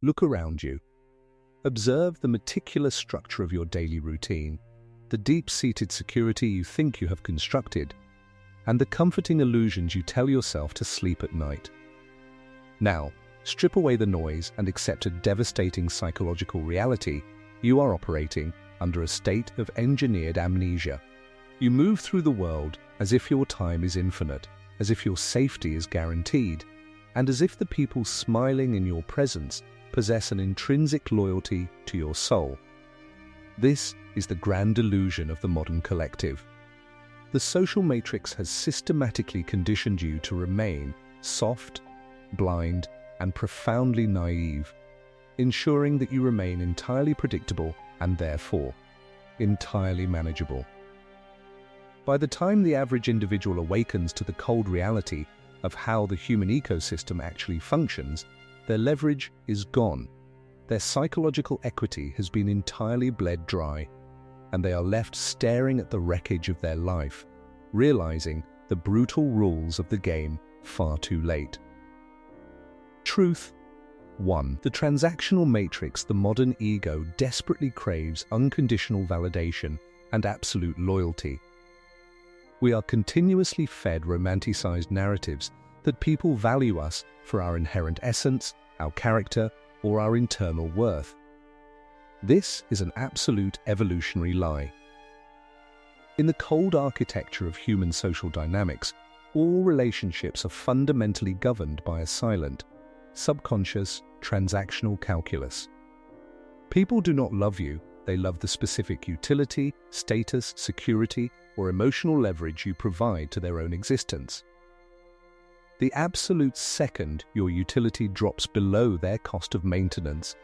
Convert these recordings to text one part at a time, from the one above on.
Look around you. Observe the meticulous structure of your daily routine, the deep-seated security you think you have constructed, and the comforting illusions you tell yourself to sleep at night. Now, strip away the noise and accept a devastating psychological reality. You are operating under a state of engineered amnesia. You move through the world as if your time is infinite, as if your safety is guaranteed, and as if the people smiling in your presence possess an intrinsic loyalty to your soul. This is the grand illusion of the modern collective. The social matrix has systematically conditioned you to remain soft, blind, and profoundly naive, ensuring that you remain entirely predictable and therefore entirely manageable. By the time the average individual awakens to the cold reality of how the human ecosystem actually functions, their leverage is gone. Their psychological equity has been entirely bled dry, and they are left staring at the wreckage of their life, realizing the brutal rules of the game far too late. Truth 1. The transactional matrix, the modern ego, desperately craves unconditional validation and absolute loyalty. We are continuously fed romanticized narratives that people value us for our inherent essence, our character, or our internal worth. This is an absolute evolutionary lie. In the cold architecture of human social dynamics, all relationships are fundamentally governed by a silent, subconscious, transactional calculus. People do not love you, they love the specific utility, status, security, or emotional leverage you provide to their own existence. The absolute second your utility drops below their cost of maintenance,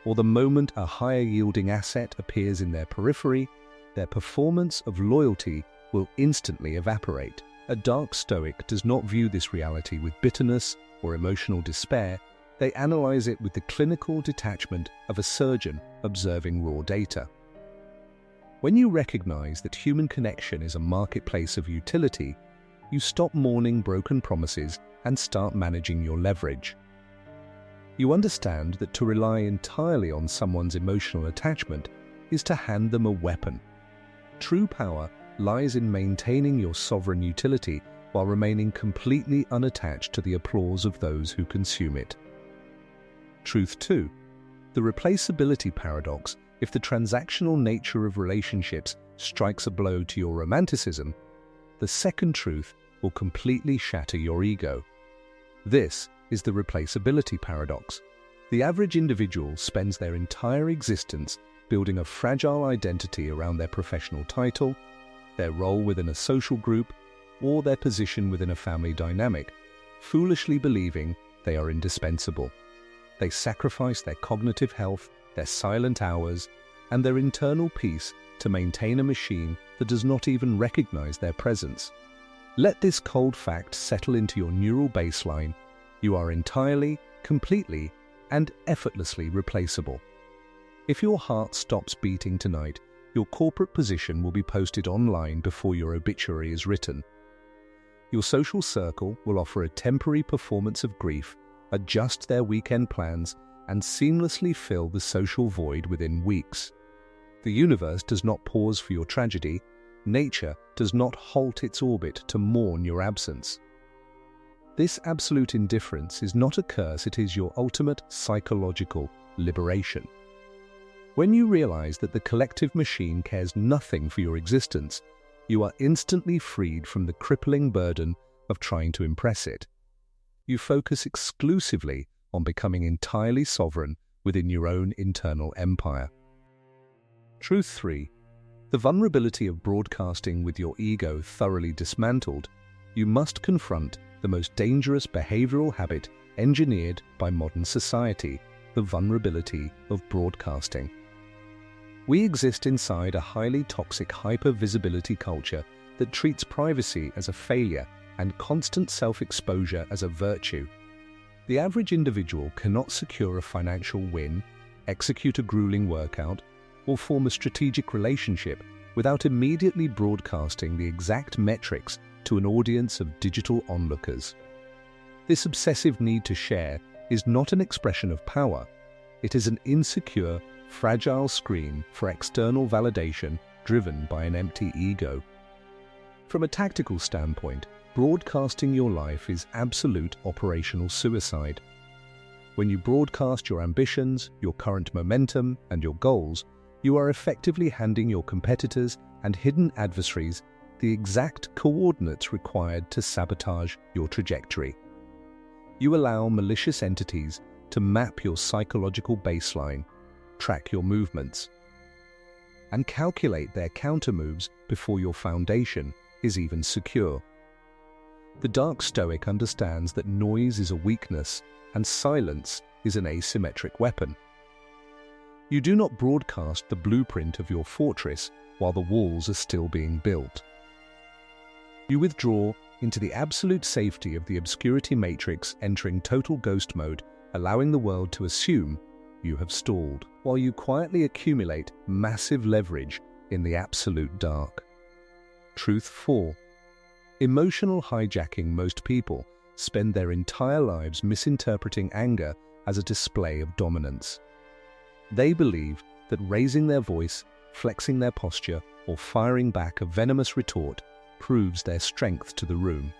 or the moment a higher yielding asset appears in their periphery, their performance of loyalty will instantly evaporate. A dark Stoic does not view this reality with bitterness or emotional despair. They analyze it with the clinical detachment of a surgeon observing raw data. When you recognize that human connection is a marketplace of utility, you stop mourning broken promises and start managing your leverage. You understand that to rely entirely on someone's emotional attachment is to hand them a weapon. True power lies in maintaining your sovereign utility while remaining completely unattached to the applause of those who consume it. Truth 2. The replaceability paradox. If the transactional nature of relationships strikes a blow to your romanticism, the second truth will completely shatter your ego. This is the replaceability paradox. The average individual spends their entire existence building a fragile identity around their professional title, their role within a social group, or their position within a family dynamic, foolishly believing they are indispensable. They sacrifice their cognitive health, their silent hours, and their internal peace to maintain a machine that does not even recognize their presence. Let this cold fact settle into your neural baseline. You are entirely, completely, and effortlessly replaceable. If your heart stops beating tonight, your corporate position will be posted online before your obituary is written. Your social circle will offer a temporary performance of grief, adjust their weekend plans, and seamlessly fill the social void within weeks. The universe does not pause for your tragedy. Nature does not halt its orbit to mourn your absence. This absolute indifference is not a curse, it is your ultimate psychological liberation. When you realize that the collective machine cares nothing for your existence, you are instantly freed from the crippling burden of trying to impress it. You focus exclusively on becoming entirely sovereign within your own internal empire. Truth 3. The vulnerability of broadcasting with your ego thoroughly dismantled, you must confront the most dangerous behavioral habit engineered by modern society, the vulnerability of broadcasting. We exist inside a highly toxic hyper-visibility culture that treats privacy as a failure and constant self-exposure as a virtue. The average individual cannot secure a financial win, execute a grueling workout, or form a strategic relationship without immediately broadcasting the exact metrics to an audience of digital onlookers. This obsessive need to share is not an expression of power, It is an insecure, fragile scream for external validation driven by an empty ego. From a tactical standpoint, broadcasting your life is absolute operational suicide. When you broadcast your ambitions, your current momentum, and your goals, you are effectively handing your competitors and hidden adversaries the exact coordinates required to sabotage your trajectory. You allow malicious entities to map your psychological baseline, track your movements, and calculate their countermoves before your foundation is even secure. The dark Stoic understands that noise is a weakness and silence is an asymmetric weapon. You do not broadcast the blueprint of your fortress while the walls are still being built. You withdraw into the absolute safety of the obscurity matrix, entering total ghost mode, allowing the world to assume you have stalled, while you quietly accumulate massive leverage in the absolute dark. Truth 4. Emotional hijacking. Most people spend their entire lives misinterpreting anger as a display of dominance. They believe that raising their voice, flexing their posture, or firing back a venomous retort proves their strength to the room.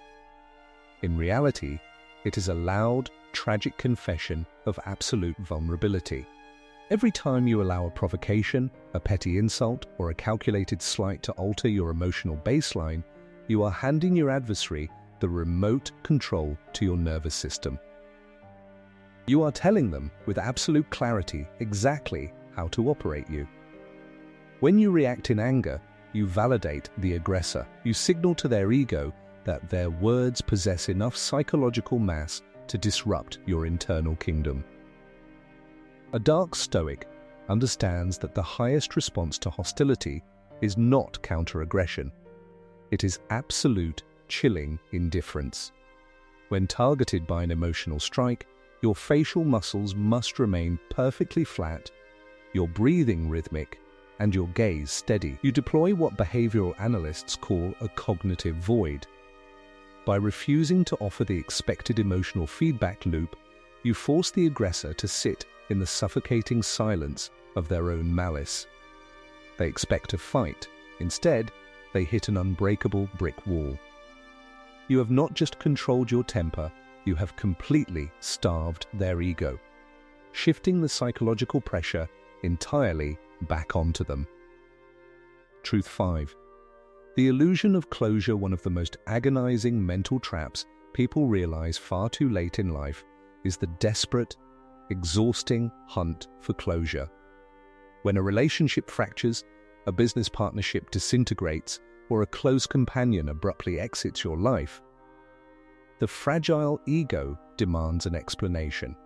In reality, it is a loud, tragic confession of absolute vulnerability. Every time you allow a provocation, a petty insult, or a calculated slight to alter your emotional baseline, you are handing your adversary the remote control to your nervous system. You are telling them with absolute clarity exactly how to operate you. When you react in anger, you validate the aggressor. You signal to their ego that their words possess enough psychological mass to disrupt your internal kingdom. A dark Stoic understands that the highest response to hostility is not counter-aggression. It is absolute, chilling indifference. When targeted by an emotional strike, your facial muscles must remain perfectly flat, your breathing rhythmic, and your gaze steady. You deploy what behavioral analysts call a cognitive void. By refusing to offer the expected emotional feedback loop, you force the aggressor to sit in the suffocating silence of their own malice. They expect a fight. Instead, they hit an unbreakable brick wall. You have not just controlled your temper, you have completely starved their ego, shifting the psychological pressure entirely back onto them. Truth 5. The illusion of closure. One of the most agonizing mental traps people realize far too late in life is the desperate, exhausting hunt for closure. When a relationship fractures, a business partnership disintegrates, or a close companion abruptly exits your life, the fragile ego demands an explanation.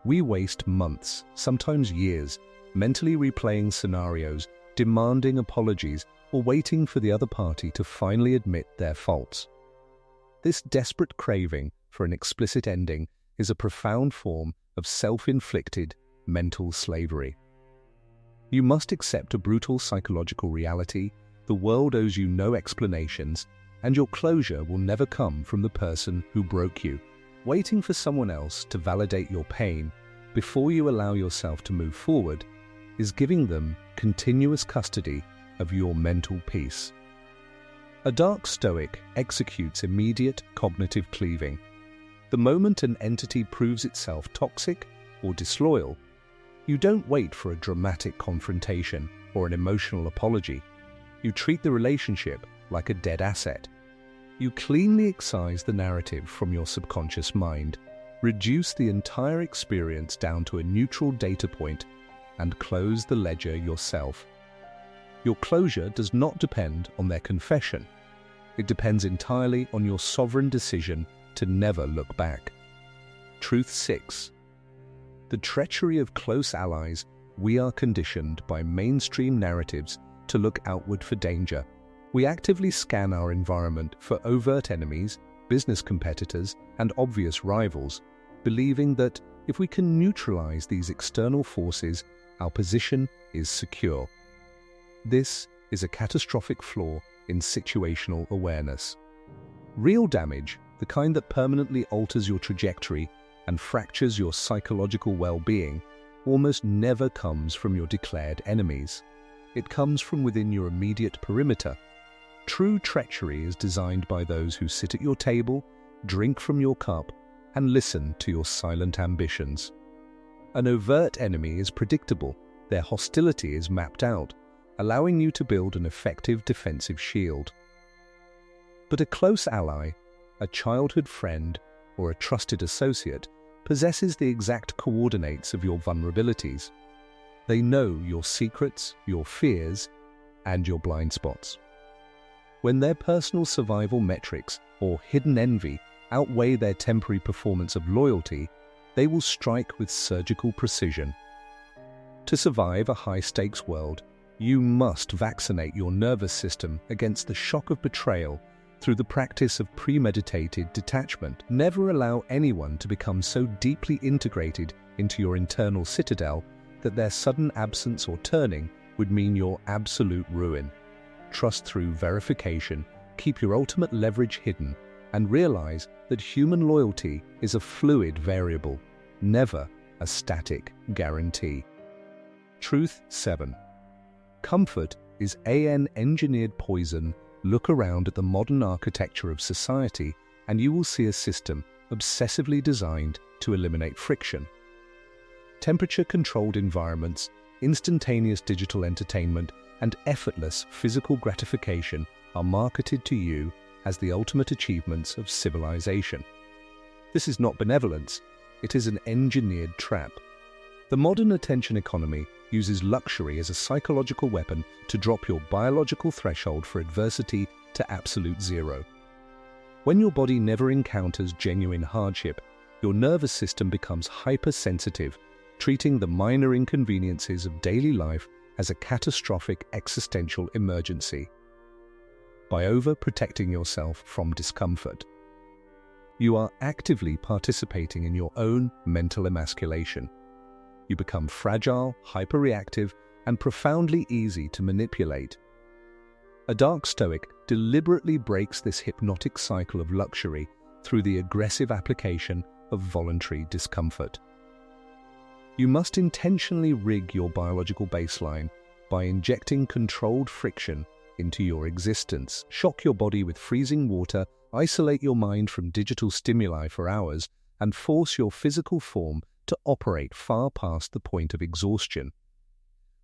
We waste months, sometimes years, mentally replaying scenarios, demanding apologies, or waiting for the other party to finally admit their faults. This desperate craving for an explicit ending is a profound form of self-inflicted mental slavery. You must accept a brutal psychological reality. The world owes you no explanations, and your closure will never come from the person who broke you. Waiting for someone else to validate your pain before you allow yourself to move forward is giving them continuous custody of your mental peace. A dark Stoic executes immediate cognitive cleaving. The moment an entity proves itself toxic or disloyal, you don't wait for a dramatic confrontation or an emotional apology. You treat the relationship like a dead asset. You cleanly excise the narrative from your subconscious mind, reduce the entire experience down to a neutral data point, and close the ledger yourself. Your closure does not depend on their confession. It depends entirely on your sovereign decision to never look back. Truth 6. The treachery of close allies. We are conditioned by mainstream narratives to look outward for danger. We actively scan our environment for overt enemies, business competitors, and obvious rivals, believing that if we can neutralize these external forces, our position is secure. This is a catastrophic flaw in situational awareness. Real damage, the kind that permanently alters your trajectory and fractures your psychological well-being, almost never comes from your declared enemies. It comes from within your immediate perimeter. True treachery is designed by those who sit at your table, drink from your cup, and listen to your silent ambitions. An overt enemy is predictable. Their hostility is mapped out, allowing you to build an effective defensive shield. But a close ally, a childhood friend, or a trusted associate possesses the exact coordinates of your vulnerabilities. They know your secrets, your fears, and your blind spots. When their personal survival metrics or hidden envy outweigh their temporary performance of loyalty, they will strike with surgical precision. To survive a high-stakes world, you must vaccinate your nervous system against the shock of betrayal through the practice of premeditated detachment. Never allow anyone to become so deeply integrated into your internal citadel that their sudden absence or turning would mean your absolute ruin. Trust through verification, keep your ultimate leverage hidden, and realize that human loyalty is a fluid variable, never a static guarantee. Truth 7. Comfort is engineered poison. Look around at the modern architecture of society and you will see a system obsessively designed to eliminate friction. Temperature-controlled environments, instantaneous digital entertainment, and effortless physical gratification are marketed to you as the ultimate achievements of civilization. This is not benevolence, it is an engineered trap. The modern attention economy uses luxury as a psychological weapon to drop your biological threshold for adversity to absolute zero. When your body never encounters genuine hardship, your nervous system becomes hypersensitive, treating the minor inconveniences of daily life as a catastrophic existential emergency. By overprotecting yourself from discomfort, you are actively participating in your own mental emasculation. You become fragile, hyperreactive, and profoundly easy to manipulate. A dark Stoic deliberately breaks this hypnotic cycle of luxury through the aggressive application of voluntary discomfort. You must intentionally rig your biological baseline by injecting controlled friction into your existence. Shock your body with freezing water, isolate your mind from digital stimuli for hours, and force your physical form to operate far past the point of exhaustion.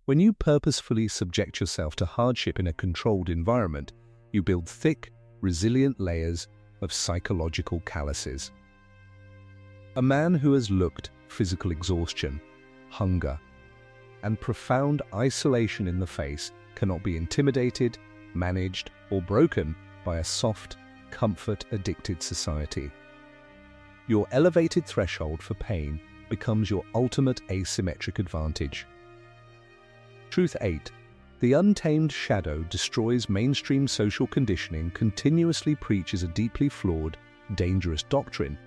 When you purposefully subject yourself to hardship in a controlled environment, you build thick, resilient layers of psychological calluses. A man who has looked physical exhaustion, hunger, and profound isolation in the face cannot be intimidated, managed, or broken by a soft, comfort-addicted society. Your elevated threshold for pain becomes your ultimate asymmetric advantage. Truth 8. The untamed shadow destroys mainstream social conditioning, continuously preaches a deeply flawed, dangerous doctrine.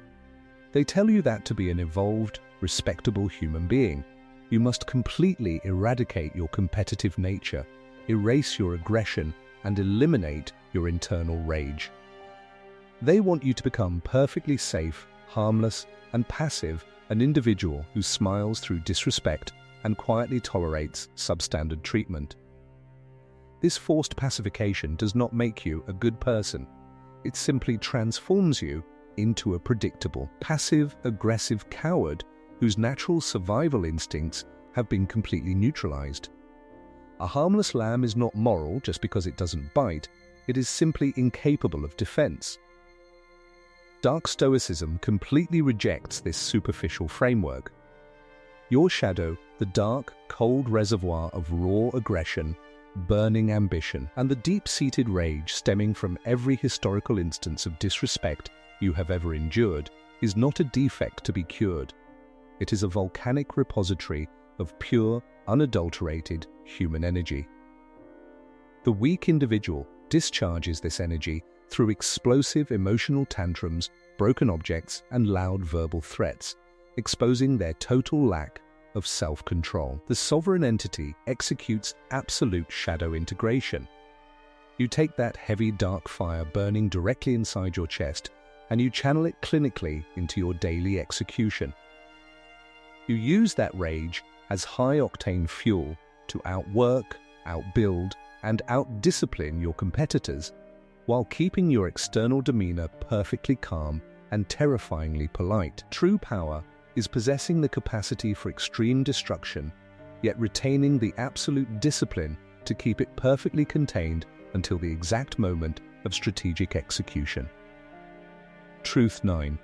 They tell you that to be an evolved, respectable human being, you must completely eradicate your competitive nature, erase your aggression, and eliminate your internal rage. They want you to become perfectly safe, harmless, and passive, an individual who smiles through disrespect and quietly tolerates substandard treatment. This forced pacification does not make you a good person. It simply transforms you into a predictable, passive-aggressive coward whose natural survival instincts have been completely neutralized. A harmless lamb is not moral just because it doesn't bite, it is simply incapable of defense. Dark Stoicism completely rejects this superficial framework. Your shadow, the dark, cold reservoir of raw aggression, burning ambition, and the deep-seated rage stemming from every historical instance of disrespect you have ever endured, is not a defect to be cured. It is a volcanic repository of pure, unadulterated human energy. The weak individual discharges this energy through explosive emotional tantrums, broken objects, and loud verbal threats, exposing their total lack of self-control. The sovereign entity executes absolute shadow integration. You take that heavy dark fire burning directly inside your chest and you channel it clinically into your daily execution. You use that rage as high-octane fuel to outwork, outbuild, and outdiscipline your competitors, while keeping your external demeanor perfectly calm and terrifyingly polite. True power is possessing the capacity for extreme destruction, yet retaining the absolute discipline to keep it perfectly contained until the exact moment of strategic execution. Truth 9.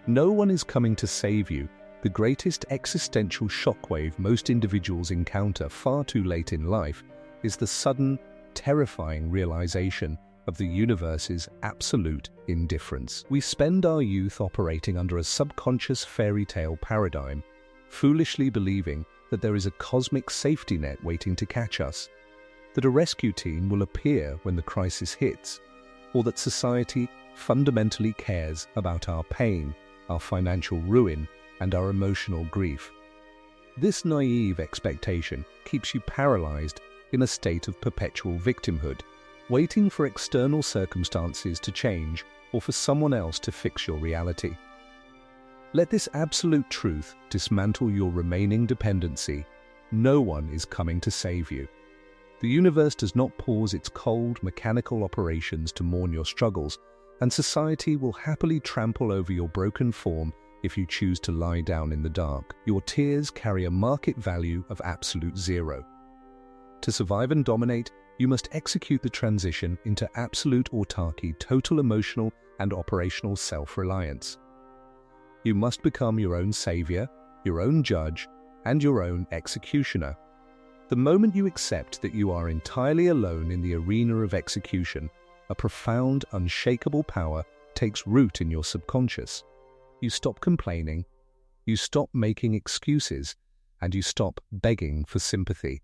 No one is coming to save you. The greatest existential shockwave most individuals encounter far too late in life is the sudden, terrifying realization of the universe's absolute indifference. We spend our youth operating under a subconscious fairy tale paradigm, foolishly believing that there is a cosmic safety net waiting to catch us, that a rescue team will appear when the crisis hits, or that society fundamentally cares about our pain, our financial ruin, and our emotional grief. This naive expectation keeps you paralyzed in a state of perpetual victimhood, waiting for external circumstances to change or for someone else to fix your reality. Let this absolute truth dismantle your remaining dependency. No one is coming to save you. The universe does not pause its cold, mechanical operations to mourn your struggles, and society will happily trample over your broken form if you choose to lie down in the dark. Your tears carry a market value of absolute zero. To survive and dominate, you must execute the transition into absolute autarky, total emotional and operational self-reliance. You must become your own savior, your own judge, and your own executioner. The moment you accept that you are entirely alone in the arena of execution, a profound, unshakable power takes root in your subconscious. You stop complaining, you stop making excuses, and you stop begging for sympathy.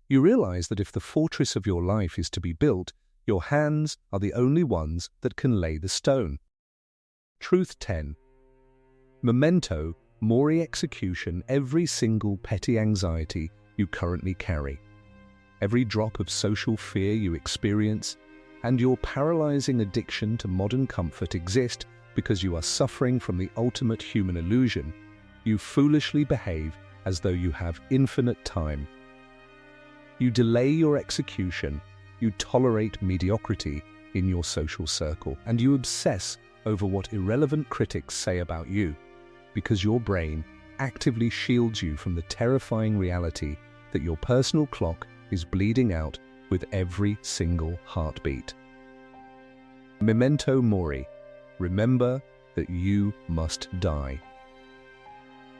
You realize that if the fortress of your life is to be built, your hands are the only ones that can lay the stone. Truth 10. Memento mori execution every single petty anxiety you currently carry, every drop of social fear you experience, and your paralyzing addiction to modern comfort exist because you are suffering from the ultimate human illusion. You foolishly behave as though you have infinite time. You delay your execution, you tolerate mediocrity in your social circle, and you obsess over what irrelevant critics say about you, because your brain actively shields you from the terrifying reality that your personal clock is bleeding out with every single heartbeat. Memento mori. Remember that you must die.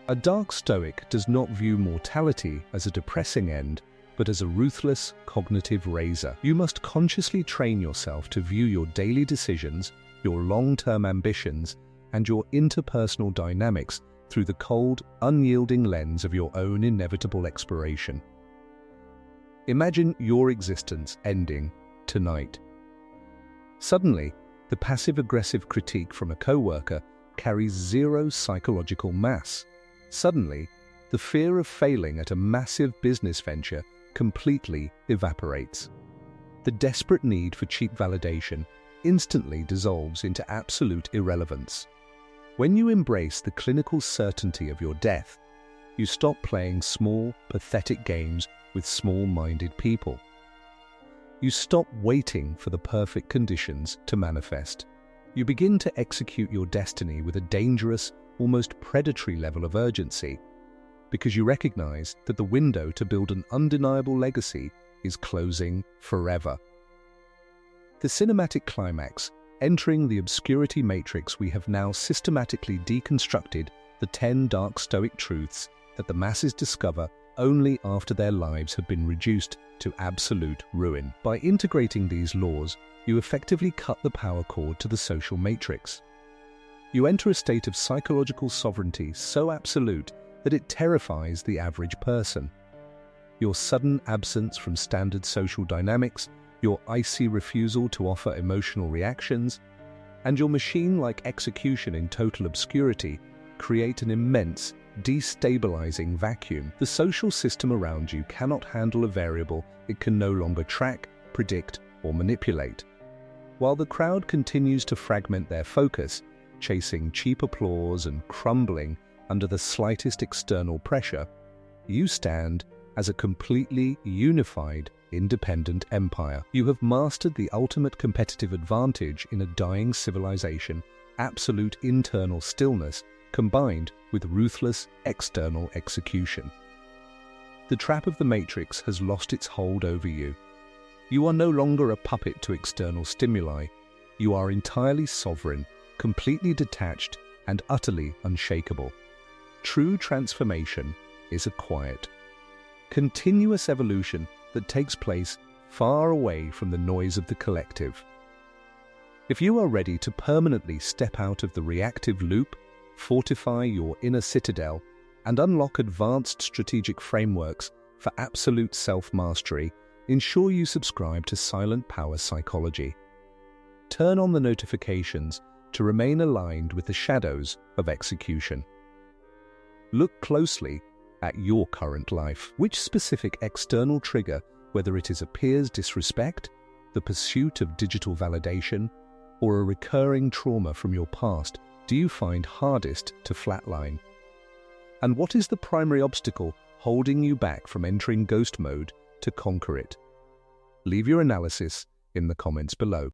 A dark Stoic does not view mortality as a depressing end, but as a ruthless cognitive razor. You must consciously train yourself to view your daily decisions, your long-term ambitions, and your interpersonal dynamics through the cold, unyielding lens of your own inevitable expiration. Imagine your existence ending tonight. Suddenly, the passive-aggressive critique from a coworker carries zero psychological mass. Suddenly, the fear of failing at a massive business venture completely evaporates. The desperate need for cheap validation instantly dissolves into absolute irrelevance. When you embrace the clinical certainty of your death, you stop playing small, pathetic games with small-minded people. You stop waiting for the perfect conditions to manifest. You begin to execute your destiny with a dangerous, almost predatory level of urgency, because you recognize that the window to build an undeniable legacy is closing forever. The cinematic climax, entering the obscurity matrix, we have now systematically deconstructed the 10 dark Stoic truths that the masses discover only after their lives have been reduced to absolute ruin. By integrating these laws, you effectively cut the power cord to the social matrix. You enter a state of psychological sovereignty so absolute that it terrifies the average person. Your sudden absence from standard social dynamics, your icy refusal to offer emotional reactions, and your machine-like execution in total obscurity create an immense, destabilizing vacuum. The social system around you cannot handle a variable it can no longer track, predict, or manipulate. While the crowd continues to fragment their focus, chasing cheap applause and crumbling under the slightest external pressure, you stand as a completely unified, independent empire. You have mastered the ultimate competitive advantage in a dying civilization, absolute internal stillness combined with ruthless external execution. The trap of the matrix has lost its hold over you. You are no longer a puppet to external stimuli. You are entirely sovereign, completely detached, and utterly unshakable. True transformation is a quiet, continuous evolution that takes place far away from the noise of the collective. If you are ready to permanently step out of the reactive loop, fortify your inner citadel, and unlock advanced strategic frameworks for absolute self-mastery, ensure you subscribe to Silent Power Psychology. Turn on the notifications to remain aligned with the shadows of execution. Look closely at your current life. Which specific external trigger, whether it is a peer's disrespect, the pursuit of digital validation, or a recurring trauma from your past, do you find hardest to flatline? And what is the primary obstacle holding you back from entering ghost mode to conquer it? Leave your analysis in the comments below.